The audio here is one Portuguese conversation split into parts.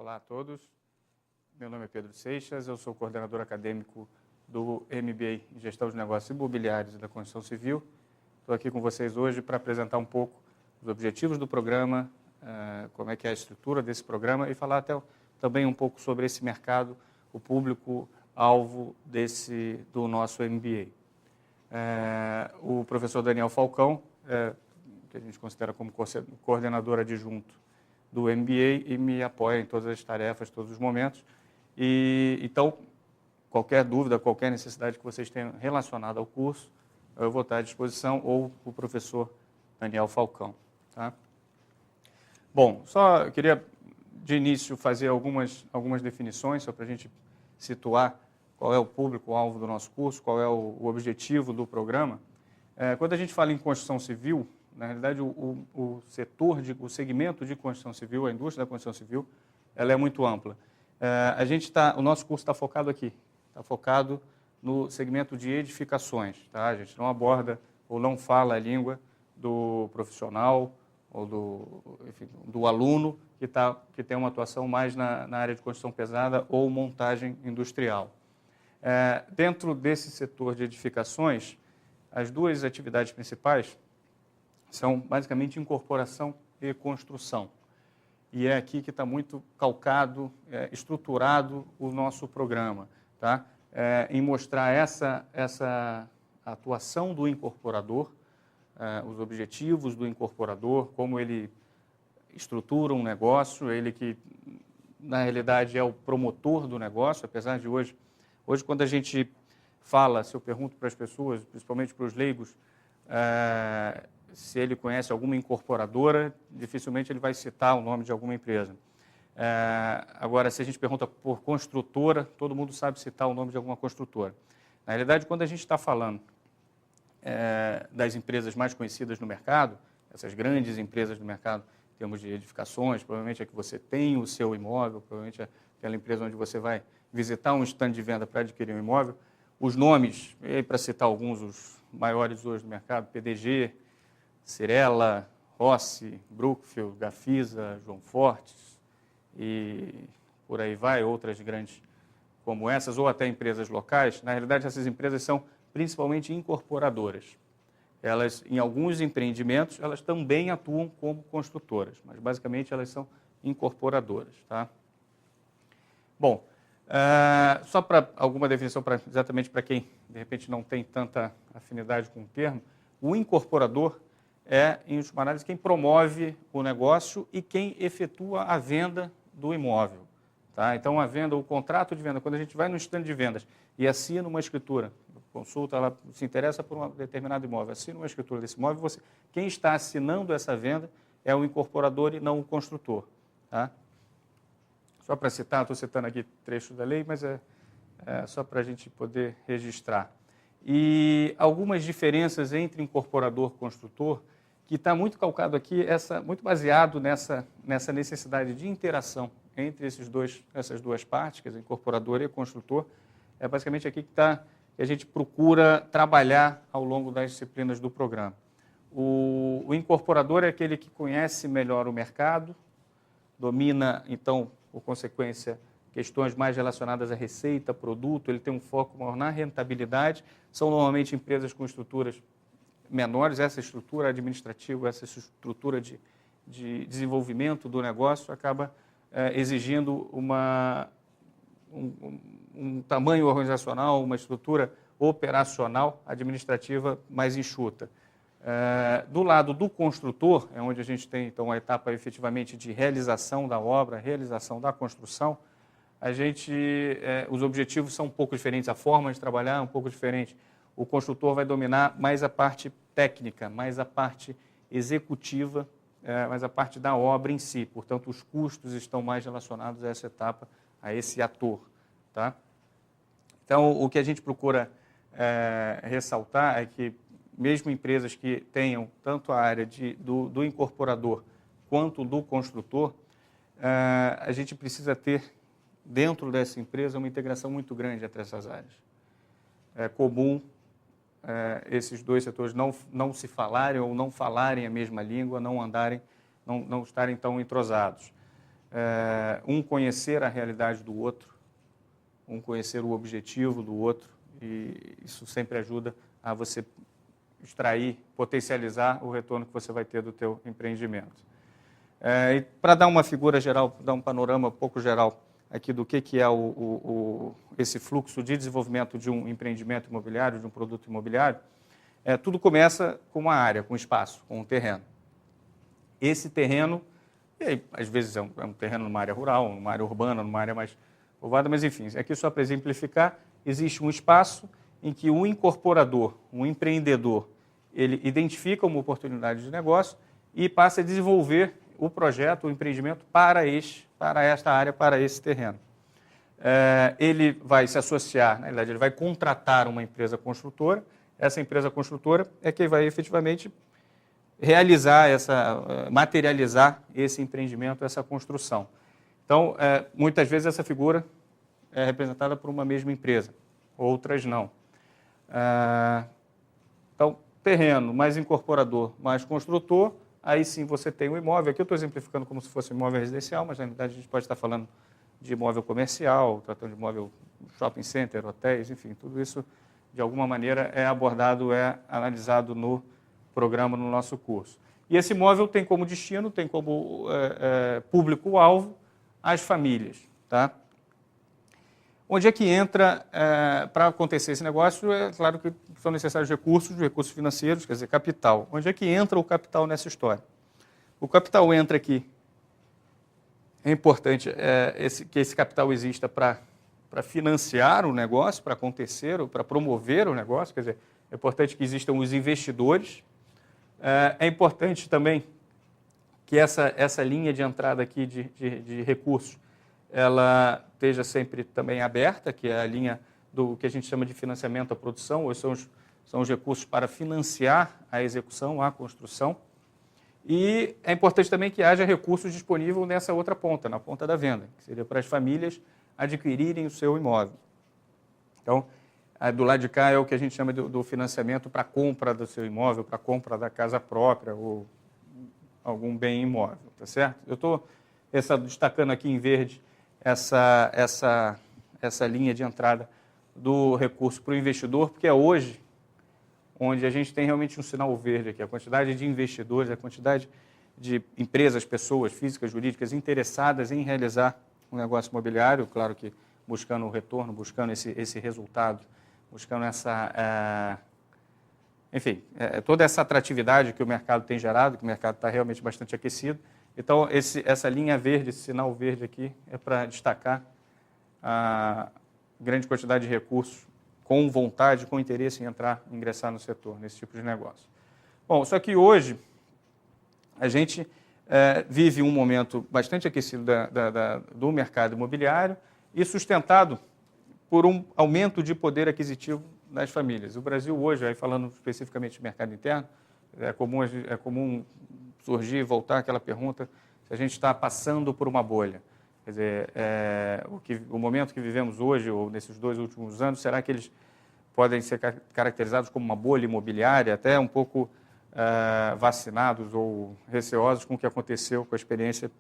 Olá a todos, meu nome é Pedro Seixas, eu sou coordenador acadêmico do MBA em Gestão de Negócios Imobiliários e da Construção Civil. Estou aqui com vocês hoje para apresentar um pouco os objetivos do programa, como é que é a estrutura desse programa e falar também um pouco sobre esse mercado, o público-alvo do nosso MBA. O professor Daniel Falcão, que a gente considera como coordenador adjunto do MBA e me apoia em todas as tarefas, todos os momentos. Então, qualquer dúvida, qualquer necessidade que vocês tenham relacionada ao curso, eu vou estar à disposição, ou o professor Daniel Falcão. Tá? Bom, só queria, de início, fazer algumas definições, só para a gente situar qual é o público-alvo do nosso curso, qual é o objetivo do programa. Quando a gente fala em construção civil, na realidade, o segmento de construção civil, a indústria da construção civil, ela é muito ampla. O nosso curso está focado aqui, está focado no segmento de edificações. Tá? A gente não aborda ou não fala a língua do profissional ou do aluno que tem uma atuação mais na área de construção pesada ou montagem industrial. Dentro desse setor de edificações, as duas atividades principais são basicamente incorporação e construção. E é aqui que está muito calcado, estruturado o nosso programa, tá? Em mostrar essa atuação do incorporador, os objetivos do incorporador, como ele estrutura um negócio, ele que, na realidade, é o promotor do negócio, apesar de hoje quando a gente fala, se eu pergunto para as pessoas, principalmente para os leigos, se ele conhece alguma incorporadora, dificilmente ele vai citar o nome de alguma empresa. Agora, se a gente pergunta por construtora, todo mundo sabe citar o nome de alguma construtora. Na realidade, quando a gente está falando das empresas mais conhecidas no mercado, essas grandes empresas do mercado, em termos de edificações, provavelmente é que você tem o seu imóvel, provavelmente é aquela empresa onde você vai visitar um stand de venda para adquirir um imóvel. Os nomes, para citar alguns, os maiores hoje do mercado, PDG, Cirela, Rossi, Brookfield, Gafisa, João Fortes e por aí vai, outras grandes como essas, ou até empresas locais. Na realidade, essas empresas são principalmente incorporadoras. Elas, em alguns empreendimentos, elas também atuam como construtoras, mas basicamente elas são incorporadoras. Tá? Bom, só para alguma definição, exatamente para quem, de repente, não tem tanta afinidade com o termo, o incorporador em última análise, quem promove o negócio e quem efetua a venda do imóvel. Tá? Então, a venda, o contrato de venda, quando a gente vai no stand de vendas e assina uma escritura, consulta, ela se interessa por um determinado imóvel, assina uma escritura desse imóvel, quem está assinando essa venda é o incorporador e não o construtor. Tá? Só para citar, estou citando aqui trecho da lei, mas é só para a gente poder registrar. E algumas diferenças entre incorporador e construtor, que está muito calcado aqui, muito baseado nessa necessidade de interação entre essas duas partes, quer dizer, incorporador e construtor, é basicamente aqui que a gente procura trabalhar ao longo das disciplinas do programa. O incorporador é aquele que conhece melhor o mercado, domina, então, por consequência, questões mais relacionadas à receita, produto, ele tem um foco maior na rentabilidade, são normalmente empresas com estruturas menores, essa estrutura administrativa, essa estrutura de desenvolvimento do negócio acaba exigindo um tamanho organizacional, uma estrutura operacional, administrativa mais enxuta. Do lado do construtor, é onde a gente tem então a etapa efetivamente de realização da obra, realização da construção, os objetivos são um pouco diferentes, a forma de trabalhar é um pouco diferente. O construtor vai dominar mais a parte técnica, mais a parte executiva, mais a parte da obra em si. Portanto, os custos estão mais relacionados a essa etapa, a esse ator. Tá? Então, o que a gente procura ressaltar é que, mesmo empresas que tenham tanto a área do incorporador quanto do construtor, a gente precisa ter, dentro dessa empresa, uma integração muito grande entre essas áreas. É comum esses dois setores não se falarem ou não falarem a mesma língua, não estarem tão entrosados. um conhecer a realidade do outro, um conhecer o objetivo do outro, e isso sempre ajuda a você extrair, potencializar o retorno que você vai ter do teu empreendimento. E para dar uma figura geral, dar um panorama um pouco geral aqui do que é esse fluxo de desenvolvimento de um empreendimento imobiliário, de um produto imobiliário, tudo começa com uma área, com um espaço, com um terreno. Esse terreno, e aí, às vezes é um terreno numa área rural, numa área urbana, numa área mais povoada, mas enfim, aqui só para exemplificar, existe um espaço em que um incorporador, um empreendedor, ele identifica uma oportunidade de negócio e passa a desenvolver o projeto, o empreendimento para esta área, para esse terreno. Ele vai se associar, na realidade, ele vai contratar uma empresa construtora. Essa empresa construtora é quem vai efetivamente realizar, materializar esse empreendimento, essa construção. Então, muitas vezes essa figura é representada por uma mesma empresa, outras não. Então, terreno, mais incorporador, mais construtor, aí sim você tem o imóvel. Aqui eu estou exemplificando como se fosse um imóvel residencial, mas na realidade a gente pode estar falando de imóvel comercial, tratando de imóvel shopping center, hotéis, enfim, tudo isso de alguma maneira é abordado, é analisado no programa, no nosso curso. E esse imóvel tem como destino, tem como público-alvo as famílias, tá? Onde é que entra, para acontecer esse negócio, é claro que são necessários recursos financeiros, quer dizer, capital. Onde é que entra o capital nessa história? O capital entra aqui. É importante que esse capital exista para financiar o negócio, para acontecer, ou para promover o negócio, quer dizer, é importante que existam os investidores. É importante também que essa linha de entrada aqui de recursos, ela esteja sempre também aberta, que é a linha do que a gente chama de financiamento à produção, ou são os recursos para financiar a execução, a construção. E é importante também que haja recursos disponíveis nessa outra ponta, na ponta da venda, que seria para as famílias adquirirem o seu imóvel. Então, do lado de cá é o que a gente chama do financiamento para a compra do seu imóvel, para a compra da casa própria ou algum bem imóvel, tá certo? Eu estou destacando aqui em verde essa linha de entrada do recurso para o investidor, porque é hoje onde a gente tem realmente um sinal verde aqui, a quantidade de investidores, a quantidade de empresas, pessoas físicas, jurídicas interessadas em realizar um negócio imobiliário, claro que buscando o retorno, buscando esse resultado, buscando toda essa atratividade que o mercado tem gerado, que o mercado está realmente bastante aquecido. Então, essa linha verde, esse sinal verde aqui, é para destacar a grande quantidade de recursos com vontade, com interesse em ingressar no setor, nesse tipo de negócio. Bom, só que hoje a gente vive um momento bastante aquecido do mercado imobiliário e sustentado por um aumento de poder aquisitivo das famílias. O Brasil hoje, aí falando especificamente do mercado interno, é comum surgir e voltar aquela pergunta se a gente está passando por uma bolha. Quer dizer, o momento que vivemos hoje, ou nesses 2 últimos anos, será que eles podem ser caracterizados como uma bolha imobiliária, até um pouco vacinados ou receosos com o que aconteceu com a experiência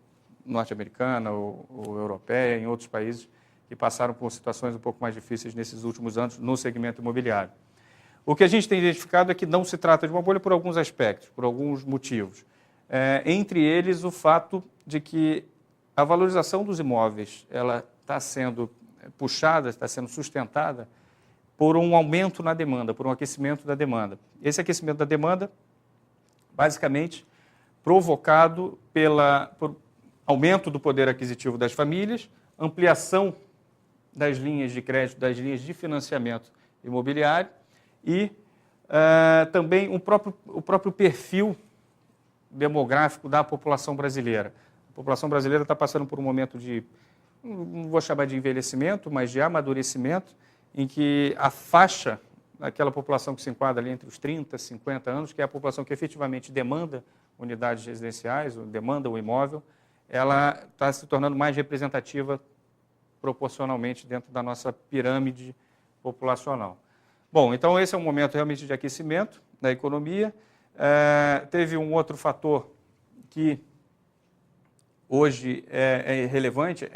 norte-americana ou europeia, em outros países que passaram por situações um pouco mais difíceis nesses últimos anos no segmento imobiliário. O que a gente tem identificado é que não se trata de uma bolha por alguns aspectos, por alguns motivos. Entre eles, o fato de que a valorização dos imóveis ela está sendo puxada, está sendo sustentada por um aumento na demanda, por um aquecimento da demanda. Esse aquecimento da demanda, basicamente, provocado por aumento do poder aquisitivo das famílias, ampliação das linhas de crédito, das linhas de financiamento imobiliário e também o próprio perfil demográfico da população brasileira. A população brasileira está passando por um momento não vou chamar de envelhecimento, mas de amadurecimento, em que a faixa daquela população que se enquadra ali entre os 30 e 50 anos, que é a população que efetivamente demanda unidades residenciais, demanda o imóvel, ela está se tornando mais representativa proporcionalmente dentro da nossa pirâmide populacional. Bom, então esse é um momento realmente de aquecimento da economia. Teve um outro fator que hoje é relevante,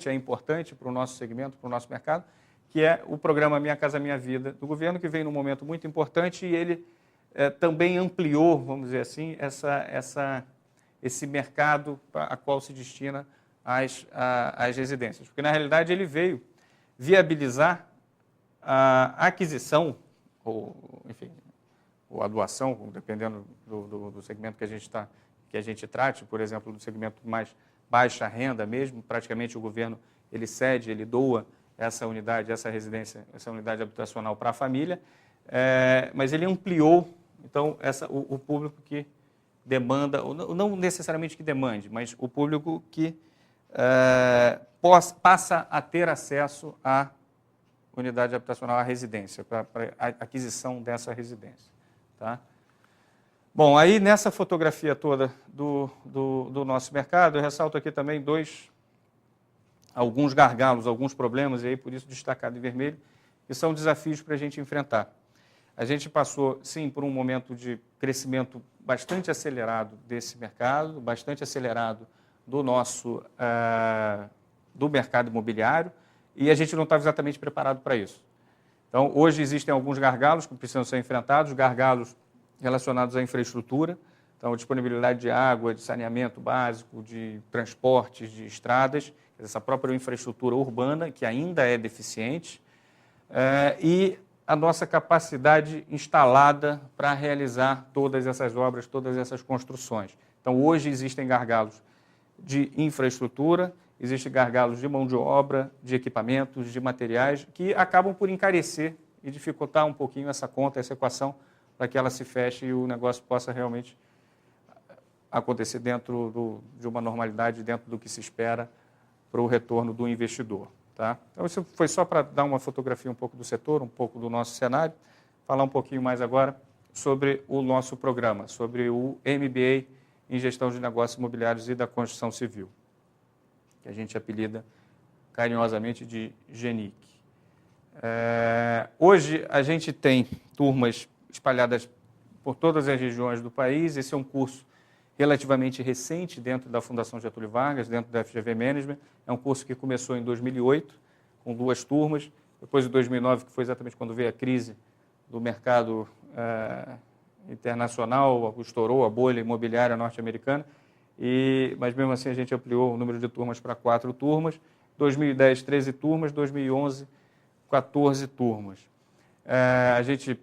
é importante para o nosso segmento, para o nosso mercado, que é o programa Minha Casa Minha Vida do governo, que vem num momento muito importante e ele também ampliou, vamos dizer assim, esse mercado a qual se destina as residências. Porque, na realidade, ele veio viabilizar a aquisição, ou, enfim, ou a doação, dependendo do segmento que a gente trate, por exemplo, do segmento mais baixa renda mesmo, praticamente o governo ele cede, ele doa essa unidade, essa residência, essa unidade habitacional para a família, mas ele ampliou, então, o público que demanda, não necessariamente que demande, mas o público que passa a ter acesso à unidade habitacional, à residência, para a aquisição dessa residência. Tá? Bom, aí nessa fotografia toda do nosso mercado, eu ressalto aqui também alguns gargalos, alguns problemas, e aí por isso destacado em vermelho, que são desafios para a gente enfrentar. A gente passou, sim, por um momento de crescimento bastante acelerado desse mercado, bastante acelerado do mercado imobiliário, e a gente não estava exatamente preparado para isso. Então, hoje existem alguns gargalos que precisam ser enfrentados, gargalos relacionados à infraestrutura, então, disponibilidade de água, de saneamento básico, de transportes, de estradas, essa própria infraestrutura urbana, que ainda é deficiente, e a nossa capacidade instalada para realizar todas essas obras, todas essas construções. Então, hoje existem gargalos de infraestrutura, existem gargalos de mão de obra, de equipamentos, de materiais, que acabam por encarecer e dificultar um pouquinho essa conta, essa equação, para que ela se feche e o negócio possa realmente acontecer dentro de uma normalidade, dentro do que se espera para o retorno do investidor. Tá? Então, isso foi só para dar uma fotografia um pouco do setor, um pouco do nosso cenário, falar um pouquinho mais agora sobre o nosso programa, sobre o MBA em Gestão de Negócios Imobiliários e da Construção Civil, que a gente apelida carinhosamente de GENIC. Hoje, a gente tem turmas espalhadas por todas as regiões do país. Esse é um curso relativamente recente dentro da Fundação Getúlio Vargas, dentro da FGV Management. É um curso que começou em 2008, com 2 turmas. Depois de 2009, que foi exatamente quando veio a crise do mercado internacional, estourou a bolha imobiliária norte-americana, mas mesmo assim a gente ampliou o número de turmas para 4 turmas. 2010, 13 turmas. 2011, 14 turmas.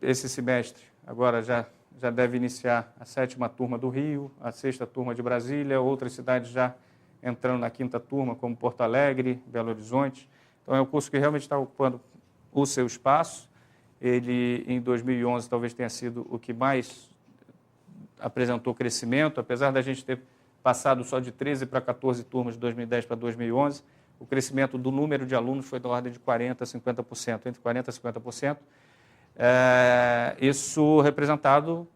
Esse semestre, agora já deve iniciar a 7ª turma do Rio, a 6ª turma de Brasília, outras cidades já entrando na 5ª turma, como Porto Alegre, Belo Horizonte. Então, é um curso que realmente está ocupando o seu espaço. Ele, em 2011, talvez tenha sido o que mais apresentou crescimento, apesar da gente ter passado só de 13 para 14 turmas de 2010 para 2011, o crescimento do número de alunos foi da ordem de 40% a 50%, entre 40% a 50%. Isso representado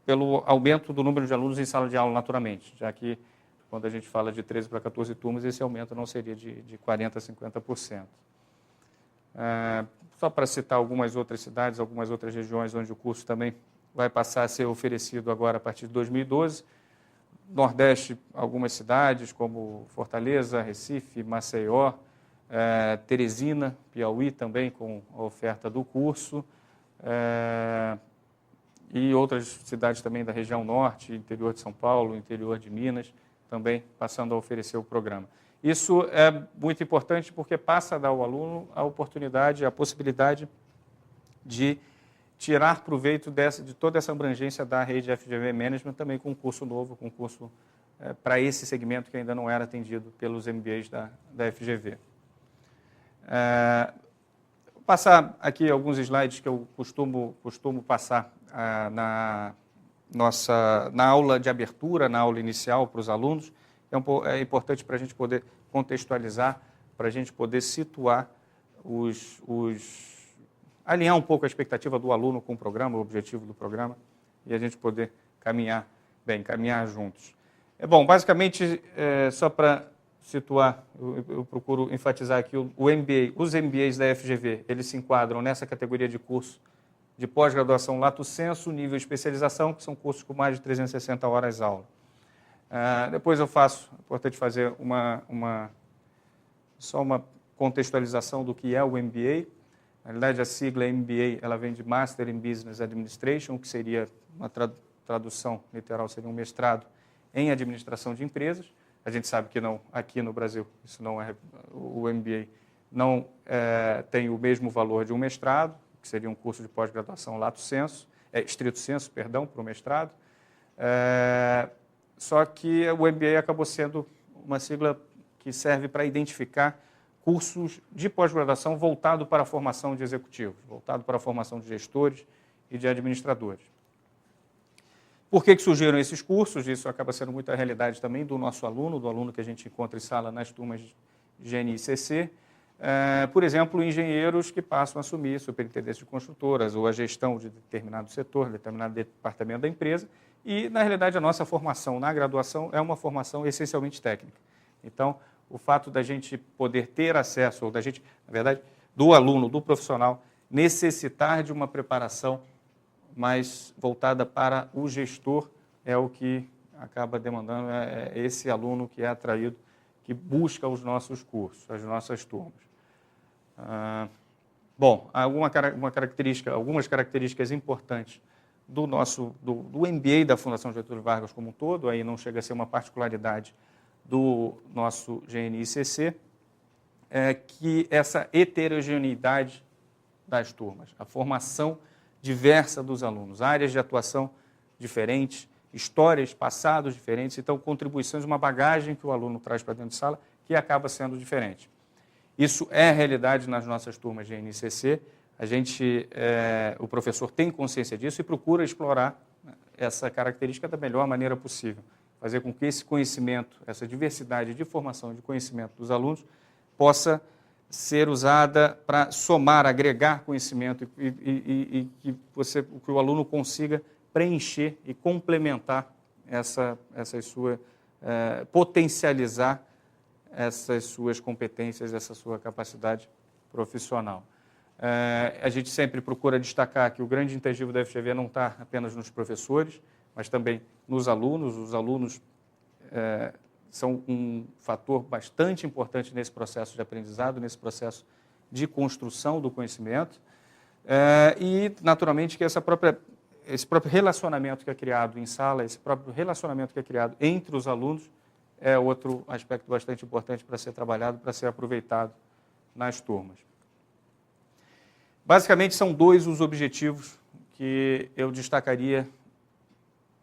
pelo aumento do número de alunos em sala de aula, naturalmente, já que quando a gente fala de 13 para 14 turmas, esse aumento não seria de 40% a 50%. Só para citar algumas outras cidades, algumas outras regiões onde o curso também vai passar a ser oferecido agora a partir de 2012. Nordeste, algumas cidades como Fortaleza, Recife, Maceió, Teresina, Piauí também com a oferta do curso, e outras cidades também da região norte, interior de São Paulo, interior de Minas, também passando a oferecer o programa. Isso é muito importante porque passa a dar ao aluno a oportunidade, a possibilidade de tirar proveito de toda essa abrangência da rede FGV Management, também com um curso novo, com um curso para esse segmento que ainda não era atendido pelos MBAs da FGV. Vou passar aqui alguns slides que eu costumo passar na aula de abertura, na aula inicial para os alunos. É importante para a gente poder contextualizar, para a gente poder situar alinhar um pouco a expectativa do aluno com o programa, o objetivo do programa, e a gente poder caminhar juntos. Bom, basicamente, só para situar, eu procuro enfatizar aqui os MBAs da FGV, eles se enquadram nessa categoria de curso de pós-graduação lato sensu, nível especialização, que são cursos com mais de 360 horas aula. Depois eu faço, é importante fazer só uma contextualização do que é o MBA. Na realidade, a sigla MBA ela vem de Master in Business Administration, que seria uma tradução literal, seria um mestrado em administração de empresas. A gente sabe que não, aqui no Brasil, isso não é, o MBA não tem o mesmo valor de um mestrado, que seria um curso de pós-graduação estrito sensu, perdão, para o mestrado. Só que o MBA acabou sendo uma sigla que serve para identificar cursos de pós-graduação voltado para a formação de executivos, voltado para a formação de gestores e de administradores. Por que surgiram esses cursos? Isso acaba sendo muito a realidade também do nosso aluno, do aluno que a gente encontra em sala nas turmas de GNI e CC. Por exemplo, engenheiros que passam a assumir superintendência de construtoras ou a gestão de determinado setor, determinado departamento da empresa. E, na realidade, a nossa formação na graduação é uma formação essencialmente técnica. Então, o fato da gente poder ter acesso, ou da gente, na verdade, do aluno, do profissional, necessitar de uma preparação mais voltada para o gestor é o que acaba demandando, esse aluno que é atraído, que busca os nossos cursos, as nossas turmas. Bom, algumas características importantes do MBA da Fundação Getúlio Vargas como um todo, aí não chega a ser uma particularidade do nosso GNI-CC, que essa heterogeneidade das turmas, a formação diversa dos alunos, áreas de atuação diferentes, histórias, passados diferentes, então contribuições, uma bagagem que o aluno traz para dentro de sala que acaba sendo diferente. Isso é a realidade nas nossas turmas de GNI-CC, o professor tem consciência disso e procura explorar essa característica da melhor maneira possível, fazer com que esse conhecimento, essa diversidade de formação e de conhecimento dos alunos possa ser usada para somar, agregar conhecimento e que o aluno consiga preencher e complementar potencializar essas suas competências, essa sua capacidade profissional. A gente sempre procura destacar que o grande incentivo da FGV não está apenas nos professores, mas também nos alunos. Os alunos são um fator bastante importante nesse processo de aprendizado, nesse processo de construção do conhecimento. E, naturalmente, que esse próprio relacionamento que é criado em sala, esse próprio relacionamento que é criado entre os alunos, é outro aspecto bastante importante para ser trabalhado, para ser aproveitado nas turmas. Basicamente, são dois os objetivos que eu destacaria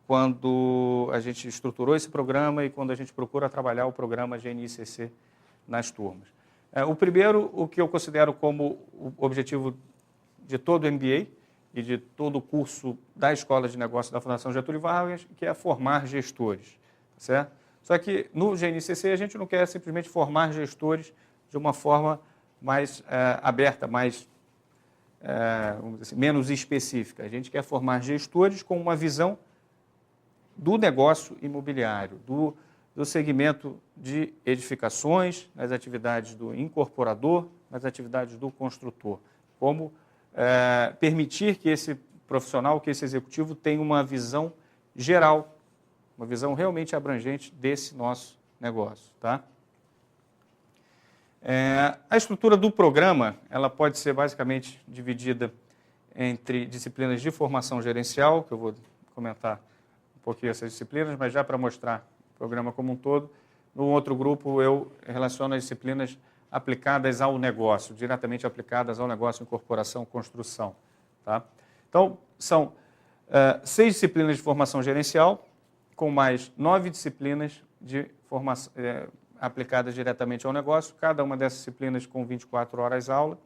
quando a gente estruturou esse programa e quando a gente procura trabalhar o programa GNI-CC nas turmas. O primeiro, o que eu considero como o objetivo de todo o MBA e de todo o curso da Escola de Negócios da Fundação Getúlio Vargas, que é formar gestores, certo? Só que no GNI-CC a gente não quer simplesmente formar gestores de uma forma mais aberta, mais vamos dizer assim, menos específica. A gente quer formar gestores com uma visão do negócio imobiliário, do segmento de edificações, nas atividades do incorporador, nas atividades do construtor. Como permitir que esse profissional, que esse executivo tenha uma visão geral, uma visão realmente abrangente desse nosso negócio. Tá? A estrutura do programa ela pode ser basicamente dividida entre disciplinas de formação gerencial, que eu vou comentar um pouquinho essas disciplinas, mas já para mostrar o programa como um todo. No outro grupo, eu relaciono as disciplinas aplicadas ao negócio, diretamente aplicadas ao negócio, incorporação, construção. Tá? Então, são 6 disciplinas de formação gerencial, com mais 9 disciplinas de formação aplicadas diretamente ao negócio, cada uma dessas disciplinas com 24 horas aula,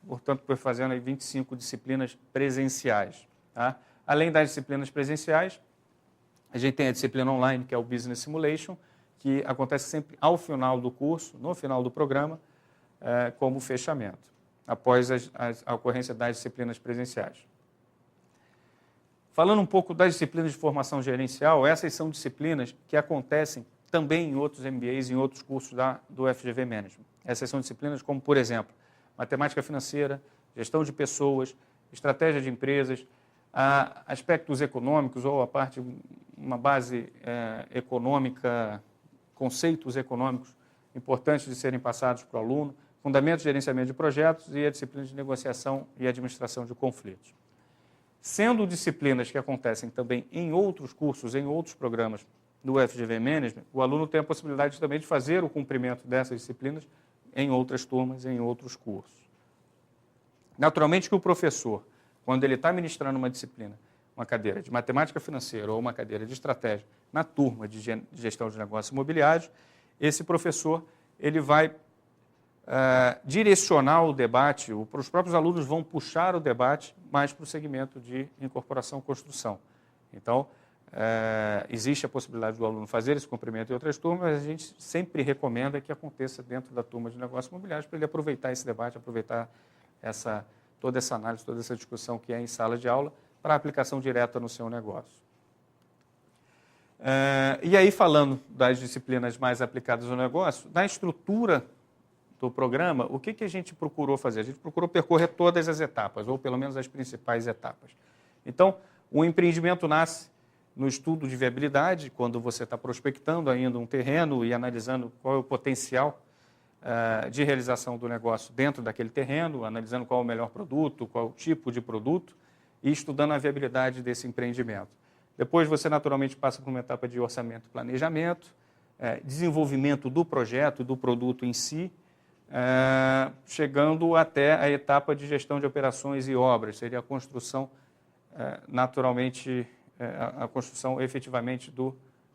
portanto, fazendo aí 25 disciplinas presenciais. Tá? Além das disciplinas presenciais, a gente tem a disciplina online, que é o Business Simulation, que acontece sempre ao final do curso, no final do programa, como fechamento, após a ocorrência das disciplinas presenciais. Falando um pouco das disciplinas de formação gerencial, essas são disciplinas que acontecem também em outros MBAs, em outros cursos do FGV Management. Essas são disciplinas como, por exemplo, matemática financeira, gestão de pessoas, estratégia de empresas, aspectos econômicos ou uma base econômica, conceitos econômicos importantes de serem passados para o aluno, fundamentos de gerenciamento de projetos e a disciplina de negociação e administração de conflitos. Sendo disciplinas que acontecem também em outros cursos, em outros programas do FGV Management, o aluno tem a possibilidade também de fazer o cumprimento dessas disciplinas em outras turmas, em outros cursos. Naturalmente que o professor, quando ele está ministrando uma disciplina, uma cadeira de matemática financeira ou uma cadeira de estratégia na turma de gestão de negócios imobiliários, esse professor ele vai direcionar o debate, os próprios alunos vão puxar o debate mais para o segmento de incorporação e construção. Então, existe a possibilidade do aluno fazer esse cumprimento em outras turmas, mas a gente sempre recomenda que aconteça dentro da turma de negócios imobiliários para ele aproveitar esse debate, aproveitar toda essa análise, toda essa discussão que é em sala de aula para aplicação direta no seu negócio. E aí, falando das disciplinas mais aplicadas no negócio, na estrutura do programa, o que a gente procurou fazer? A gente procurou percorrer todas as etapas, ou pelo menos as principais etapas. Então, o empreendimento nasce no estudo de viabilidade, quando você está prospectando ainda um terreno e analisando qual é o potencial de realização do negócio dentro daquele terreno, analisando qual é o melhor produto, qual é o tipo de produto, e estudando a viabilidade desse empreendimento. Depois você naturalmente passa por uma etapa de orçamento e planejamento, desenvolvimento do projeto, do produto em si, chegando até a etapa de gestão de operações e obras, seria a construção, naturalmente, a construção efetivamente do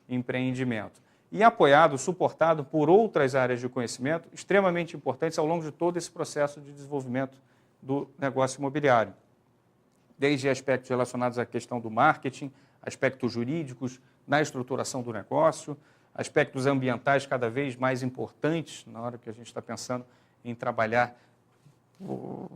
empreendimento. E apoiado, suportado por outras áreas de conhecimento extremamente importantes ao longo de todo esse processo de desenvolvimento do negócio imobiliário. Desde aspectos relacionados à questão do marketing, aspectos jurídicos, na estruturação do negócio, aspectos ambientais cada vez mais importantes na hora que a gente está pensando em trabalhar,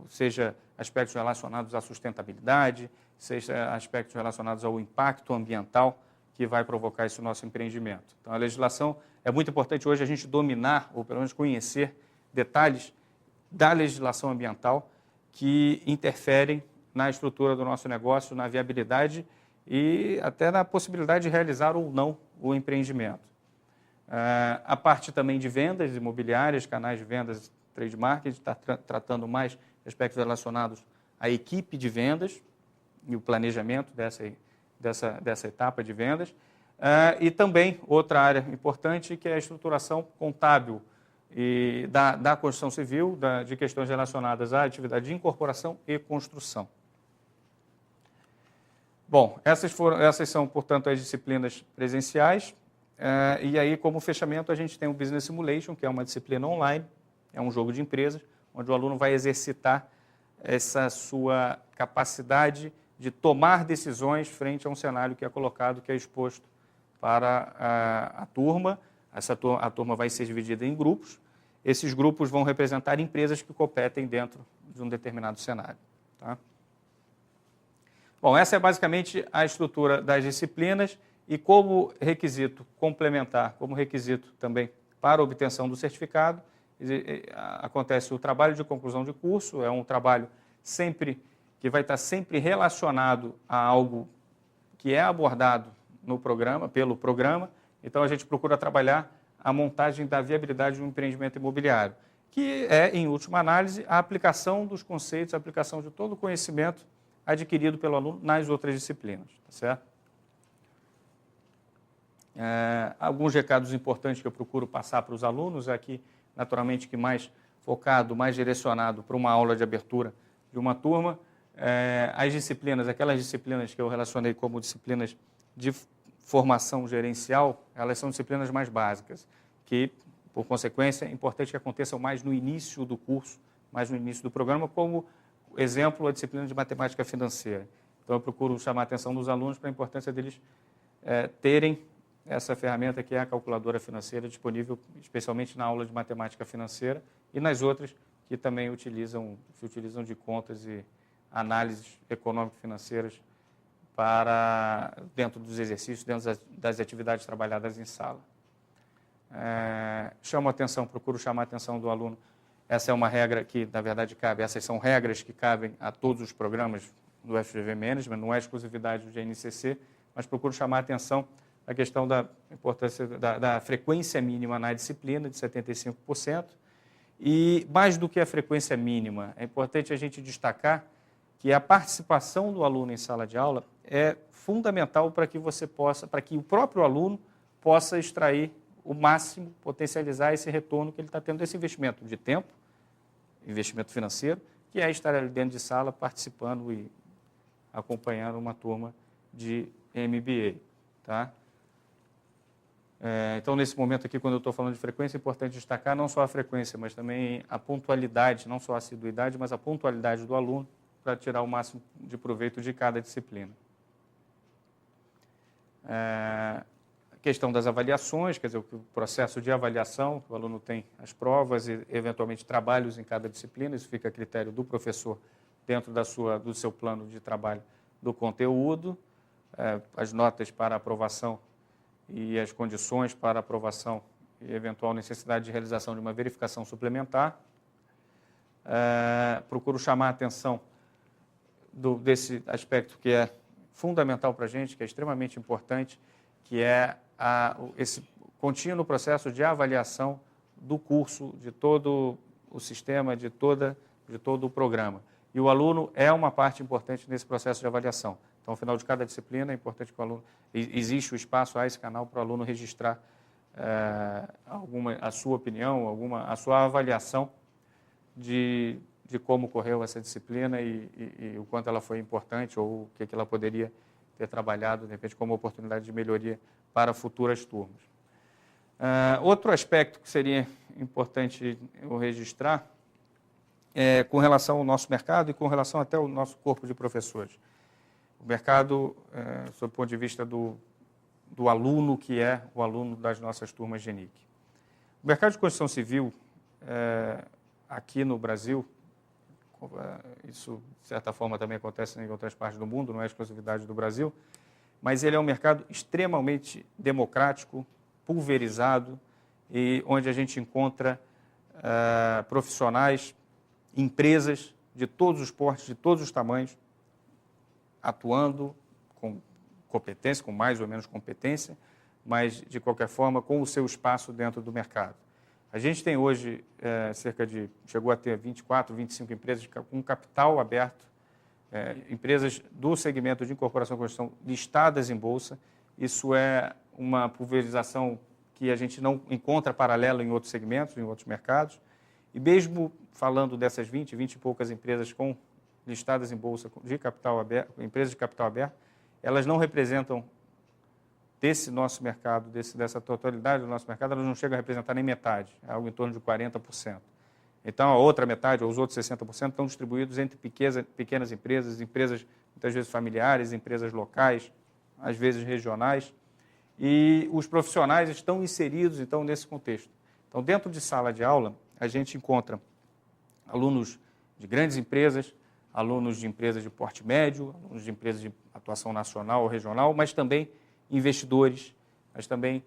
seja aspectos relacionados à sustentabilidade, seja aspectos relacionados ao impacto ambiental que vai provocar esse nosso empreendimento. Então, a legislação é muito importante hoje a gente dominar, ou pelo menos conhecer, detalhes da legislação ambiental que interferem na estrutura do nosso negócio, na viabilidade e até na possibilidade de realizar ou não o empreendimento. A parte também de vendas imobiliárias, canais de vendas, trade marketing, está tratando mais aspectos relacionados à equipe de vendas e o planejamento dessa etapa de vendas. E também outra área importante que é a estruturação contábil e da construção civil, de questões relacionadas à atividade de incorporação e construção. Bom, essas são, portanto, as disciplinas presenciais. E aí, como fechamento, a gente tem o Business Simulation, que é uma disciplina online, é um jogo de empresas, onde o aluno vai exercitar essa sua capacidade de tomar decisões frente a um cenário que é colocado, que é exposto para a turma. A turma vai ser dividida em grupos. Esses grupos vão representar empresas que competem dentro de um determinado cenário. Tá? Bom, essa é basicamente a estrutura das disciplinas e como requisito complementar, como requisito também para a obtenção do certificado, acontece o trabalho de conclusão de curso, é um trabalho que vai estar sempre relacionado a algo que é abordado no programa, pelo programa. Então, a gente procura trabalhar a montagem da viabilidade de um empreendimento imobiliário, que é, em última análise, a aplicação dos conceitos, a aplicação de todo o conhecimento adquirido pelo aluno nas outras disciplinas, tá certo? Alguns recados importantes que eu procuro passar para os alunos aqui, naturalmente que mais focado, mais direcionado para uma aula de abertura de uma turma. As disciplinas, aquelas disciplinas que eu relacionei como disciplinas de formação gerencial, elas são disciplinas mais básicas, que, por consequência, é importante que aconteçam mais no início do curso, mais no início do programa, como exemplo, a disciplina de matemática financeira. Então, eu procuro chamar a atenção dos alunos para a importância deles terem essa ferramenta que é a calculadora financeira disponível especialmente na aula de matemática financeira e nas outras que também se utilizam de contas e análises econômico-financeiras dentro dos exercícios, dentro das atividades trabalhadas em sala. Procuro chamar a atenção do aluno. Essa é uma regra que, na verdade, essas são regras que cabem a todos os programas, do FGV Management, não é exclusividade do GNCC, mas procuro chamar a atenção a questão da importância da frequência mínima na disciplina, de 75%, e mais do que a frequência mínima, é importante a gente destacar que a participação do aluno em sala de aula é fundamental para que para que o próprio aluno possa extrair o máximo, potencializar esse retorno que ele está tendo desse investimento de tempo, investimento financeiro, que é estar ali dentro de sala participando e acompanhando uma turma de MBA, tá? Então, nesse momento aqui, quando eu estou falando de frequência, é importante destacar não só a frequência, mas também a pontualidade, não só a assiduidade, mas a pontualidade do aluno para tirar o máximo de proveito de cada disciplina. A questão das avaliações, quer dizer, o processo de avaliação, o aluno tem as provas e, eventualmente, trabalhos em cada disciplina, isso fica a critério do professor dentro do seu plano de trabalho do conteúdo, as notas para aprovação e as condições para aprovação e eventual necessidade de realização de uma verificação suplementar. Procuro chamar a atenção desse aspecto que é fundamental para a gente, que é extremamente importante, que é esse contínuo processo de avaliação do curso, de todo o sistema, de todo o programa. E o aluno é uma parte importante nesse processo de avaliação. Então, ao final de cada disciplina, é importante que o aluno... Existe o espaço, há esse canal para o aluno registrar a sua opinião, a sua avaliação de como correu essa disciplina e o quanto ela foi importante ou o que ela poderia ter trabalhado, de repente, como oportunidade de melhoria para futuras turmas. Outro aspecto que seria importante eu registrar é com relação ao nosso mercado e com relação até ao nosso corpo de professores. O mercado, sob o ponto de vista do aluno, que é o aluno das nossas turmas de ENIC. O mercado de construção civil, aqui no Brasil, isso, de certa forma, também acontece em outras partes do mundo, não é exclusividade do Brasil, mas ele é um mercado extremamente democrático, pulverizado, e onde a gente encontra profissionais, empresas de todos os portes, de todos os tamanhos, atuando com competência, com mais ou menos competência, mas, de qualquer forma, com o seu espaço dentro do mercado. A gente tem hoje chegou a ter 24, 25 empresas com capital aberto, empresas do segmento de incorporação e construção listadas em bolsa. Isso é uma pulverização que a gente não encontra paralelo em outros segmentos, em outros mercados. E mesmo falando dessas 20 e poucas empresas listadas em bolsa de capital aberto, empresas de capital aberto, elas não representam desse nosso mercado, dessa totalidade do nosso mercado, elas não chegam a representar nem metade, é algo em torno de 40%. Então, a outra metade, ou os outros 60%, estão distribuídos entre pequenas empresas, muitas vezes familiares, empresas locais, às vezes regionais, e os profissionais estão inseridos, então, nesse contexto. Então, dentro de sala de aula, a gente encontra alunos de grandes empresas, alunos de empresas de porte médio, alunos de empresas de atuação nacional ou regional, mas também investidores, mas também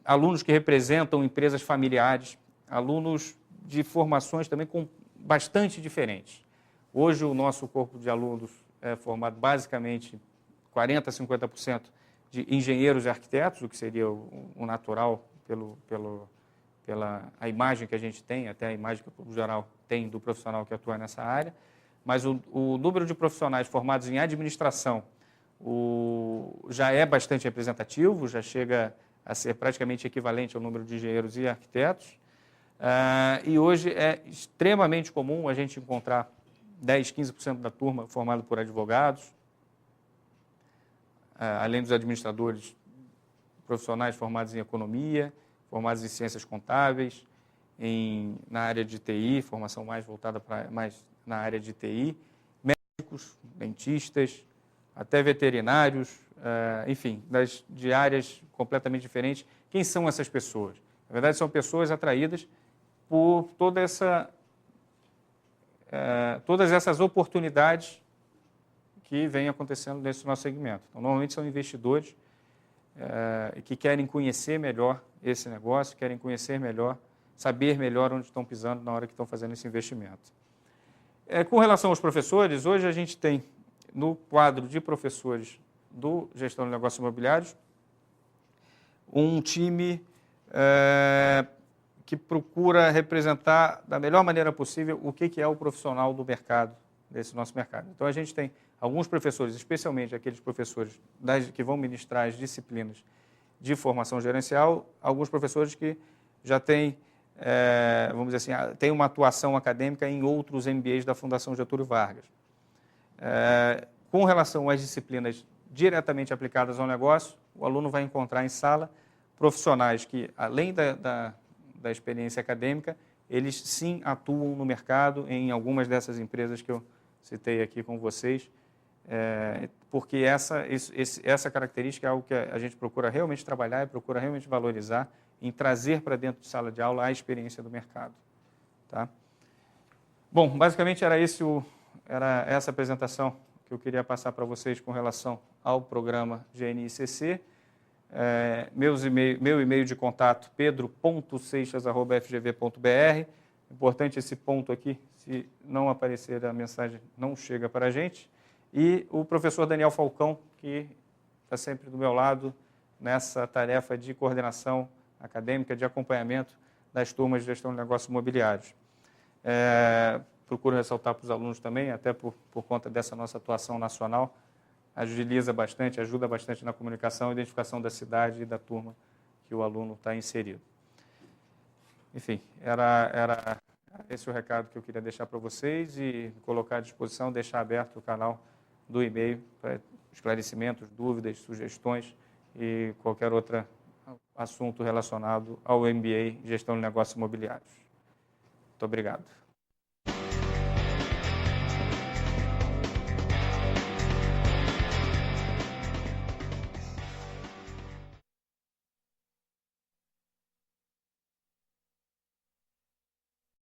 alunos que representam empresas familiares, alunos de formações também bastante diferentes. Hoje, o nosso corpo de alunos é formado basicamente 40% a 50% de engenheiros e arquitetos, o que seria o natural pela imagem que a gente tem, até a imagem que o público geral tem do profissional que atua nessa área, mas o número de profissionais formados em administração já é bastante representativo, já chega a ser praticamente equivalente ao número de engenheiros e arquitetos, e hoje é extremamente comum a gente encontrar 10%, 15% da turma formada por advogados, além dos administradores, profissionais formados em economia, formados em ciências contábeis, na área de TI, formação mais voltada mais na área de TI, médicos, dentistas, até veterinários, enfim, de áreas completamente diferentes. Quem são essas pessoas? Na verdade, são pessoas atraídas por todas essas oportunidades que vêm acontecendo nesse nosso segmento. Então, normalmente são investidores que querem conhecer melhor esse negócio, querem conhecer melhor, saber melhor onde estão pisando na hora que estão fazendo esse investimento. Com relação aos professores, hoje a gente tem no quadro de professores do Gestão de Negócios Imobiliários um time que procura representar da melhor maneira possível o que é o profissional do mercado, desse nosso mercado. Então, a gente tem alguns professores, especialmente aqueles professores que vão ministrar as disciplinas de formação gerencial, alguns professores que já têm, vamos dizer assim, têm uma atuação acadêmica em outros MBAs da Fundação Getúlio Vargas. Com relação às disciplinas diretamente aplicadas ao negócio, o aluno vai encontrar em sala profissionais que, além da experiência acadêmica, eles sim atuam no mercado em algumas dessas empresas que eu citei aqui com vocês, porque essa característica é algo que a gente procura realmente trabalhar e procura realmente valorizar em trazer para dentro de sala de aula a experiência do mercado. Tá? Bom, basicamente era essa apresentação que eu queria passar para vocês com relação ao programa GNICC. Meu e-mail de contato, pedro.seixas@fgv.br. Importante esse ponto aqui, se não aparecer a mensagem, não chega para a gente. E o professor Daniel Falcão, que está sempre do meu lado nessa tarefa de coordenação acadêmica, de acompanhamento das turmas de gestão de negócios imobiliários. Procuro ressaltar para os alunos também, até por conta dessa nossa atuação nacional, agiliza bastante, ajuda bastante na comunicação e identificação da cidade e da turma que o aluno está inserido. Enfim, era esse o recado que eu queria deixar para vocês e colocar à disposição, deixar aberto o canal do e-mail para esclarecimentos, dúvidas, sugestões e qualquer outro assunto relacionado ao MBA Gestão de Negócios Imobiliários. Muito obrigado.